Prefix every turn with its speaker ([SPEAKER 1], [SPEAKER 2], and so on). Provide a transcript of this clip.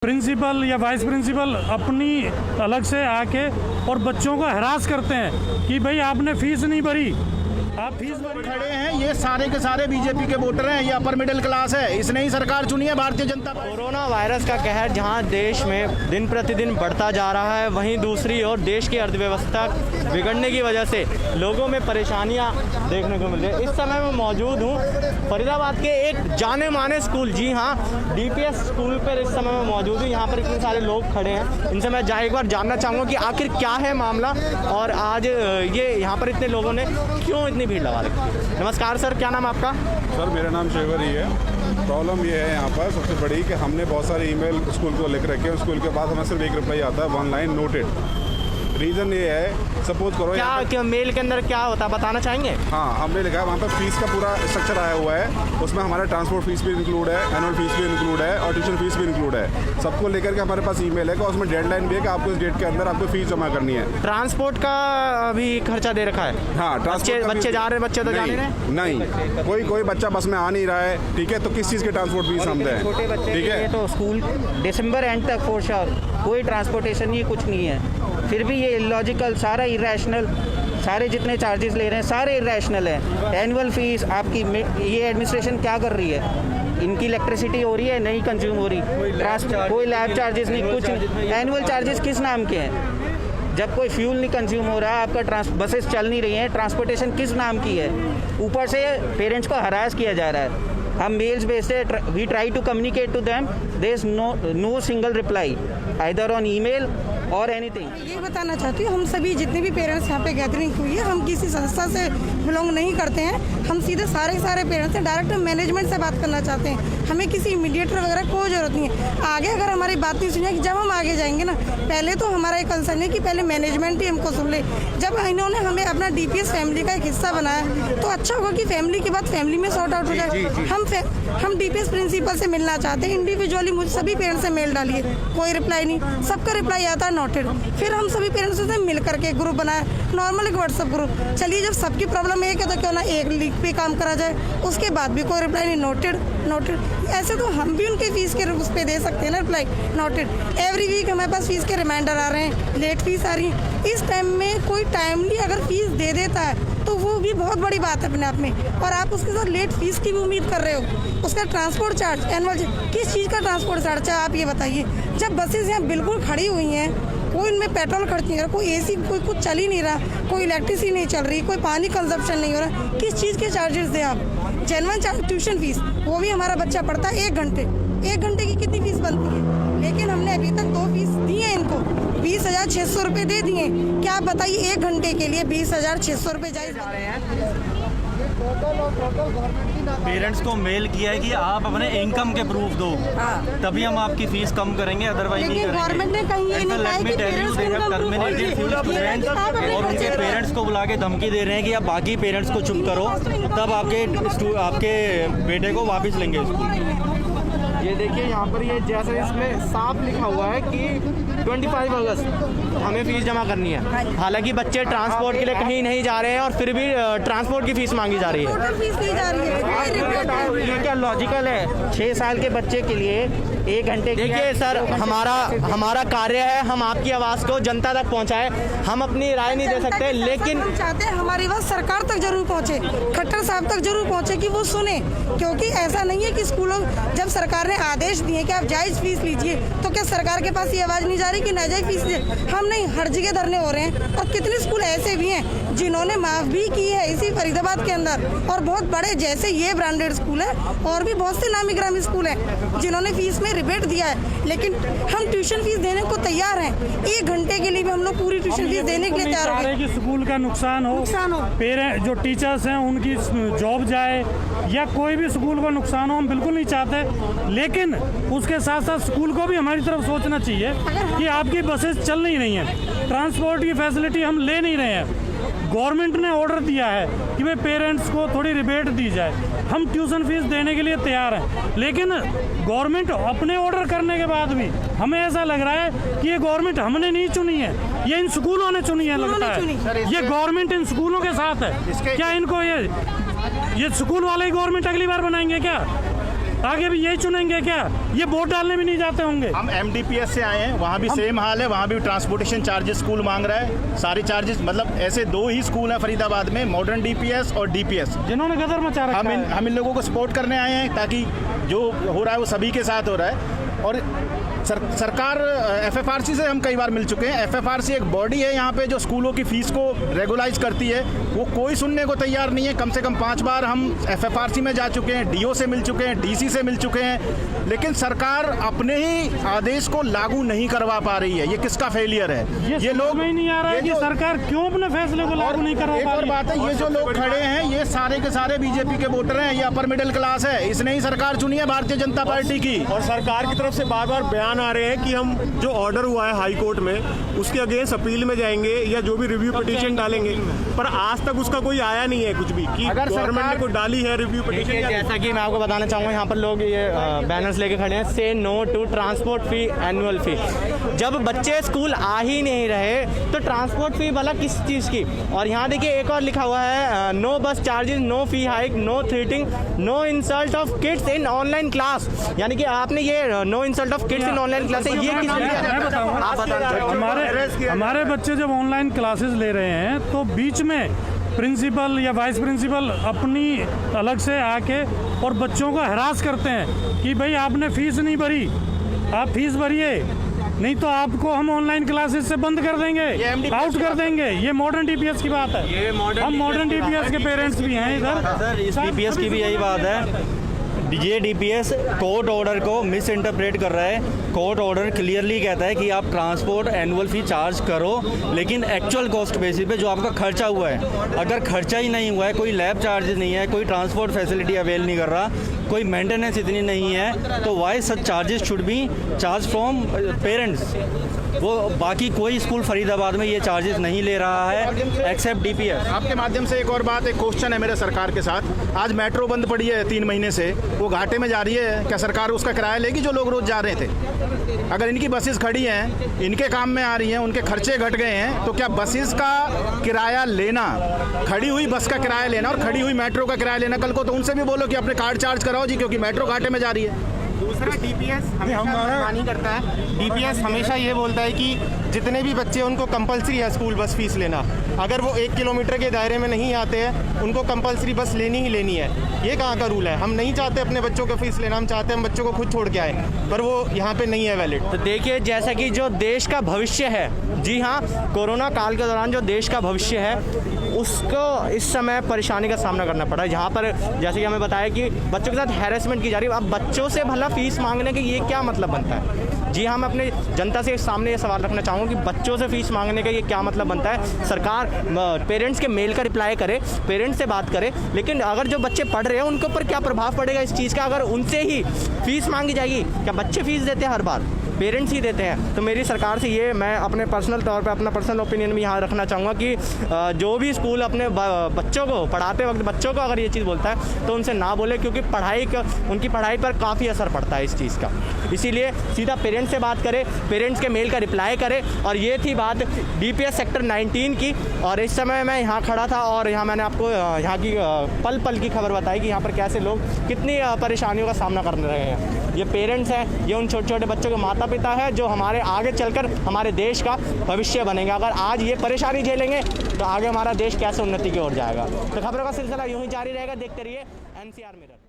[SPEAKER 1] Principal या vice principal अपनी अलग से आके और बच्चों को हरास करते हैं कि भाई आपने फीस नहीं भरी, आप फीस भरी।
[SPEAKER 2] खड़े हैं ये सारे के सारे बीजेपी के वोटर हैं, ये अपर मिडिल क्लास है, इसने ही सरकार चुनी है Bharatiya Janata party.
[SPEAKER 3] Corona virus का कहर जहां देश में दिन प्रतिदिन बढ़ता जा रहा है, वहीं दूसरी ओर देश की अर्थव्यवस्था बिगड़ने की वजह से लोगों में परेशानियां देखने को मिल रही है। इस समय मैं मौजूद हूं फरीदाबाद के एक जाने माने स्कूल, जी हाँ, डीपीएस स्कूल पर इस समय मैं मौजूद हूँ। यहाँ पर इतने सारे लोग खड़े हैं, इनसे मैं एक बार जानना चाहूँगा कि आखिर क्या है मामला और आज ये यहाँ पर इतने लोगों ने क्यों इतनी भीड़ लगा रखी। नमस्कार सर, क्या नाम आपका?
[SPEAKER 4] सर मेरा नाम शेवर ही है। प्रॉब्लम ये है यहाँ पर सबसे बड़ी कि हमने बहुत सारे ईमेल स्कूल को लिख रखे हैं, स्कूल के पास हमें सिर्फ एक रिप्लाई आता है, 1 लाइन नोटेड। रीज़न ये है, सपोज करो
[SPEAKER 3] क्या मेल के अंदर क्या होता है बताना चाहेंगे?
[SPEAKER 4] हाँ, हमने लिखा है वहाँ पर फीस का पूरा स्ट्रक्चर आया हुआ है, उसमें हमारा ट्रांसपोर्ट फीस भी इंक्लूड है, एनुअल फीस भी इंक्लूड है और ट्यूशन फीस भी इंक्लूड है। सबको लेकर के हमारे पास ईमेल है, उसमें डेडलाइन भी है कि आपको इस डेट के अंदर आपको फीस जमा करनी है।
[SPEAKER 3] ट्रांसपोर्ट का भी खर्चा दे रखा है?
[SPEAKER 4] हाँ,
[SPEAKER 3] बच्चे जा रहे हैं, बच्चे तो जा
[SPEAKER 4] नहीं, कोई बच्चा बस में आ नहीं रहा है, ठीक है, तो किस चीज़ के ट्रांसपोर्ट फीस हम दें?
[SPEAKER 5] छोटे बच्चे
[SPEAKER 4] ठीक है,
[SPEAKER 5] तो स्कूल दिसंबर एंड तक फॉर श्योर कोई ट्रांसपोर्टेशन ये कुछ नहीं है, फिर भी ये इलॉजिकल, सारा इरेशनल, सारे जितने चार्जेस ले रहे हैं सारे इरेशनल हैं। एनुअल फीस आपकी, ये एडमिनिस्ट्रेशन क्या कर रही है? इनकी इलेक्ट्रिसिटी हो रही है, नहीं कंज्यूम हो रही, कोई लैब चार्जेस नहीं, कुछ एनुअल चार्जेस किस नाम के हैं? जब कोई फ्यूल नहीं कंज्यूम हो रहा, आपका बसेस चल नहीं रही हैं, ट्रांसपोर्टेशन किस नाम की है? ऊपर से पेरेंट्स को हरास किया जा रहा है। हम मेल्स भेजते, we try to communicate to them, there is no single reply either on email और एनीथिंग।
[SPEAKER 6] ये बताना चाहती हूँ, हम सभी जितने भी पेरेंट्स यहाँ पे गैदरिंग हुई है, हम किसी संस्था से बिलोंग नहीं करते हैं, हम सीधे सारे पेरेंट्स से डायरेक्ट मैनेजमेंट से बात करना चाहते हैं। हमें किसी मीडिएटर वगैरह कोई ज़रूरत नहीं है। आगे अगर हमारी बात नहीं सुनिए, जब हम आगे जाएंगे ना, पहले तो हमारा एक कंसर्न है कि पहले मैनेजमेंट ही हमको सुन ले। जब इन्होंने हमें अपना डीपीएस फैमिली का एक हिस्सा बनाया तो अच्छा होगा कि फैमिली की बात फैमिली में सॉर्ट आउट हो जाए। हम डीपीएस प्रिंसिपल से मिलना चाहते हैं, इंडिविजुअली मुझे सभी पेरेंट्स से मेल डालिए, कोई रिप्लाई नहीं, सबका रिप्लाई आता है नोटेड। फिर हम सभी पेरेंट्स से मिल करके ग्रुप बनाया, नॉर्मल एक व्हाट्सएप ग्रुप। चलिए, जब सबकी प्रॉब्लम एक है तो क्यों ना एक लीक पे काम करा जाए, उसके बाद भी कोई रिप्लाई नहीं, नोटेड। ऐसे तो हम भी उनके फीस के उस पर दे सकते हैं ना, रिप्लाई नोटेड। एवरी वीक हमारे पास फीस के रिमाइंडर आ रहे हैं, लेट फीस आ रही है। इस टाइम में कोई टाइमली अगर फीस दे देता है तो वो भी बहुत बड़ी बात है अपने आप में, और आप उसके साथ लेट फीस की भी उम्मीद कर रहे हो। उसका ट्रांसपोर्ट चार्ज, एनुअल, किस चीज़ का ट्रांसपोर्ट चार्ज है आप ये बताइए? जब बसेस यहाँ बिल्कुल खड़ी हुई हैं, कोई इनमें पेट्रोल खर्च नहीं कर रहा, कोई एसी, कोई कुछ चल ही नहीं रहा, कोई इलेक्ट्रिसिटी नहीं चल रही, कोई पानी कंजप्शन नहीं हो रहा, किस चीज़ के चार्जेस दें आप? जेन्युइन चार्ज, ट्यूशन फीस, वो भी हमारा बच्चा पढ़ता है 1 घंटे की कितनी फीस बनती है? लेकिन हमने अभी तक 2 फीस दी है इनको, 20,600 रुपये दे दिए। क्या आप बताइए, 1 घंटे के लिए 20,600 रुपये जायज़ आ रहे हैं?
[SPEAKER 7] पेरेंट्स को मेल किया है कि आप अपने इनकम के प्रूफ दो, तभी हम आपकी फीस कम करेंगे, अदरवाइज नहीं करेंगे।
[SPEAKER 6] गवर्नमेंट ने कहीं ये नहीं कहा कि पेरेंट्स को इनकम
[SPEAKER 7] और उनके पेरेंट्स को बुला के धमकी दे रहे हैं कि आप बाकी पेरेंट्स को चुप करो, तब आपके बेटे को वापस लेंगे स्कूल।
[SPEAKER 3] ये देखिए यहाँ पर, ये जैसे इसमें साफ लिखा हुआ है कि 25 अगस्त हमें फीस जमा करनी है। हालांकि बच्चे ट्रांसपोर्ट के लिए कहीं नहीं जा रहे हैं और फिर भी ट्रांसपोर्ट की फीस मांगी जा रही है।
[SPEAKER 6] फीस दी जा रही है।
[SPEAKER 3] ये क्या लॉजिकल है? 6 साल के बच्चे के लिए 1 घंटे। देखिए सर, हमारा कार्य है, हम आपकी आवाज़ को जनता तक पहुँचाए, हम अपनी राय नहीं दे सकते, लेकिन
[SPEAKER 6] चाहते हैं हमारी बात सरकार तक जरूर पहुँचे, खट्टर साहब तक जरूर पहुँचे कि वो सुने। क्योंकि ऐसा नहीं है कि स्कूलों, जब सरकार ने आदेश दिए कि आप जायज़ फीस लीजिए, तो क्या सरकार के पास ये आवाज़ नहीं जा रही कि नाजायज़ फीस लीजिए? हम नहीं, हर जगह धरने हो रहे हैं। और कितने स्कूल ऐसे भी हैं जिन्होंने माफ़ भी की है इसी फरीदाबाद के अंदर, और बहुत बड़े, जैसे ये ब्रांडेड स्कूल है, और भी बहुत से नामी ग्रामी स्कूल हैं जिन्होंने फीस में रिबेट दिया है। लेकिन हम ट्यूशन फीस देने को तैयार हैं, 1 घंटे के लिए भी हम लोग पूरी ट्यूशन फीस देने के लिए तैयार हैं
[SPEAKER 1] कि स्कूल का नुकसान हो, पेरेंट जो टीचर्स हैं उनकी जॉब जाए, या कोई भी स्कूल को नुकसान हो, हम बिल्कुल नहीं चाहते। लेकिन उसके साथ साथ स्कूल को भी हमारी तरफ सोचना चाहिए कि आपकी बसेस चल नहीं रही हैं, ट्रांसपोर्ट की फैसिलिटी हम ले नहीं रहे हैं। गवर्नमेंट ने ऑर्डर दिया है कि भाई पेरेंट्स को थोड़ी रिबेट दी जाए, हम ट्यूशन फीस देने के लिए तैयार हैं। लेकिन गवर्नमेंट अपने ऑर्डर करने के बाद भी हमें ऐसा लग रहा है कि ये गवर्नमेंट हमने नहीं चुनी है, ये इन स्कूलों ने चुनी है। लगता है ये गवर्नमेंट इन स्कूलों के साथ है। क्या इनको ये स्कूल वाले गवर्नमेंट अगली बार बनाएंगे क्या? आगे भी यही चुनेंगे क्या? ये वोट डालने भी नहीं जाते होंगे।
[SPEAKER 2] हम MDPS से आए हैं, वहाँ भी सेम हाल है, वहाँ भी ट्रांसपोर्टेशन चार्जेस स्कूल मांग रहा है, सारे चार्जेस। मतलब ऐसे 2 ही स्कूल हैं फरीदाबाद में, मॉडर्न DPS और DPS,
[SPEAKER 1] जिन्होंने गदर मचा रखा है।
[SPEAKER 2] हम इन लोगों को सपोर्ट करने आए हैं ताकि जो हो रहा है वो सभी के साथ हो रहा है। और सरकार FFRC से हम कई बार मिल चुके हैं। FFRC एक बॉडी है यहाँ पे जो स्कूलों की फीस को रेगुलाइज करती है, वो कोई सुनने को तैयार नहीं है। कम से कम 5 बार हम FFRC में जा चुके हैं, DO से मिल चुके हैं, DC से मिल चुके हैं, लेकिन सरकार अपने ही आदेश को लागू नहीं करवा पा रही है। ये किसका फेलियर है?
[SPEAKER 1] ये लोग में ही नहीं आ रहा है कि सरकार क्यों अपने फैसले को लागू नहीं करवा
[SPEAKER 2] एक
[SPEAKER 1] पा
[SPEAKER 2] और
[SPEAKER 1] रही है।
[SPEAKER 2] बात है, ये जो लोग खड़े हैं ये सारे के सारे BJP के वोटर हैं, ये अपर मिडिल क्लास है। इसने ही सरकार चुनी है भारतीय जनता पार्टी की।
[SPEAKER 8] और सरकार की तरफ से बार बार बयान आ रहे हैं कि हम जो ऑर्डर हुआ है हाई कोर्ट में उसके अगेंस्ट अपील में जाएंगे या जो भी रिव्यू पिटीशन डालेंगे, पर आज तक उसका कोई आया नहीं है कुछ भी कि
[SPEAKER 2] अगर
[SPEAKER 8] गवर्नमेंट ने कोई डाली है रिव्यू पिटीशन।
[SPEAKER 3] जैसा कि मैं आपको बताना चाहूँगा, यहाँ पर लोग ये बैनर्स लेके खड़े हैं, say no to transport fee, annual fee. जब बच्चे स्कूल आ ही नहीं रहे तो ट्रांसपोर्ट फी वाला किस चीज़ की? और यहाँ देखिए एक और लिखा हुआ है, no bus charges, no fee hike, no threatening, no insult of kids in online class. यानी कि आपने ये no insult of kids in online class है, ये किस
[SPEAKER 1] हमारे बच्चे जब ऑनलाइन क्लासेस ले रहे हैं तो बीच में प्रिंसिपल या वाइस प्रिंसिपल अपनी अलग से आके और बच्चों को हरास करते हैं कि भाई आपने फीस नहीं भरी, आप फीस भरिए, नहीं तो आपको हम ऑनलाइन क्लासेस से बंद कर देंगे, आउट कर देंगे। ये मॉडर्न DPS की बात है। हम मॉडर्न DPS के पेरेंट्स भी हैं इधर।
[SPEAKER 7] सर इस DPS की भी यही बात है, ये DPS कोर्ट ऑर्डर को मिस इंटरप्रेट कर रहा है। कोर्ट ऑर्डर क्लियरली कहता है कि आप ट्रांसपोर्ट एनुअल फी चार्ज करो, लेकिन एक्चुअल कॉस्ट बेसिस पे जो आपका खर्चा हुआ है, अगर खर्चा ही नहीं हुआ है, कोई लैब चार्जेस नहीं है, कोई ट्रांसपोर्ट फैसिलिटी अवेल नहीं कर रहा, कोई मेंटेनेंस इतनी नहीं है, तो why such charges should be charged from parents. वो बाकी कोई स्कूल फरीदाबाद में ये चार्जेस नहीं ले रहा है एक्सेप्ट DPS।
[SPEAKER 2] आपके माध्यम से एक और बात, एक क्वेश्चन है मेरे सरकार के साथ। आज मेट्रो बंद पड़ी है 3 महीने से, वो घाटे में जा रही है, क्या सरकार उसका किराया लेगी जो लोग रोज जा रहे थे? अगर इनकी बसेस खड़ी हैं, इनके काम में आ रही हैं, उनके खर्चे घट गए हैं, तो क्या बसेस का किराया लेना, खड़ी हुई बस का किराया लेना और खड़ी हुई मेट्रो का किराया लेना, कल को तो उनसे भी बोलो कि अपने कार्ड चार्ज कराओ जी, क्योंकि मेट्रो घाटे में जा रही है।
[SPEAKER 9] दूसरा DPS हमेशा मनमानी करता है। DPS हमेशा ये बोलता है कि जितने भी बच्चे उनको कंपलसरी है स्कूल बस फीस लेना। अगर वो 1 किलोमीटर के दायरे में नहीं आते हैं, उनको कंपलसरी बस लेनी ही लेनी है। ये कहाँ का रूल है? हम नहीं चाहते अपने बच्चों को फीस लेना, हम चाहते हैं हम बच्चों को खुद छोड़ के आए, पर वो यहाँ पे नहीं है वैलिड।
[SPEAKER 3] तो देखिए, जैसा कि जो देश का भविष्य है, जी हाँ, कोरोना काल के दौरान जो देश का भविष्य है उसको इस समय परेशानी का सामना करना पड़ा है। यहाँ पर जैसे कि हमें बताया कि बच्चों के साथ हैरेसमेंट की जा रही है। अब बच्चों से भला फीस मांगने के ये क्या मतलब बनता है? जी हाँ, मैं अपने जनता से सामने ये सवाल रखना चाहूँगा कि बच्चों से फीस मांगने का ये क्या मतलब बनता है? सरकार पेरेंट्स के मेल का रिप्लाई करे, पेरेंट्स से बात करे, लेकिन अगर जो बच्चे पढ़ रहे हैं उनके ऊपर क्या प्रभाव पड़ेगा इस चीज़ का? अगर उनसे ही फीस मांगी जाएगी, क्या बच्चे फीस देते हैं हर बार? पेरेंट्स ही देते हैं। तो मेरी सरकार से ये, मैं अपने पर्सनल तौर पे अपना पर्सनल ओपिनियन भी यहाँ रखना चाहूँगा कि जो भी स्कूल अपने बच्चों को पढ़ाते वक्त बच्चों को अगर ये चीज़ बोलता है तो उनसे ना बोले, क्योंकि उनकी पढ़ाई पर काफ़ी असर पड़ता है इस चीज़ का। इसीलिए सीधा पेरेंट्स से बात करें, पेरेंट्स के मेल का रिप्लाई करें। और ये थी बात DPS सेक्टर 19 की। और इस समय मैं यहाँ खड़ा था और यहाँ मैंने आपको यहाँ की पल पल की खबर बताई कि यहाँ पर कैसे लोग कितनी परेशानियों का सामना कर रहे हैं। ये पेरेंट्स हैं, ये उन छोटे छोटे बच्चों के माता पिता है जो हमारे आगे चलकर हमारे देश का भविष्य बनेंगे। अगर आज ये परेशानी झेलेंगे तो आगे हमारा देश कैसे उन्नति की ओर जाएगा। तो खबरों का सिलसिला यूं ही जारी रहेगा। देखते रहिए NCR मिरर।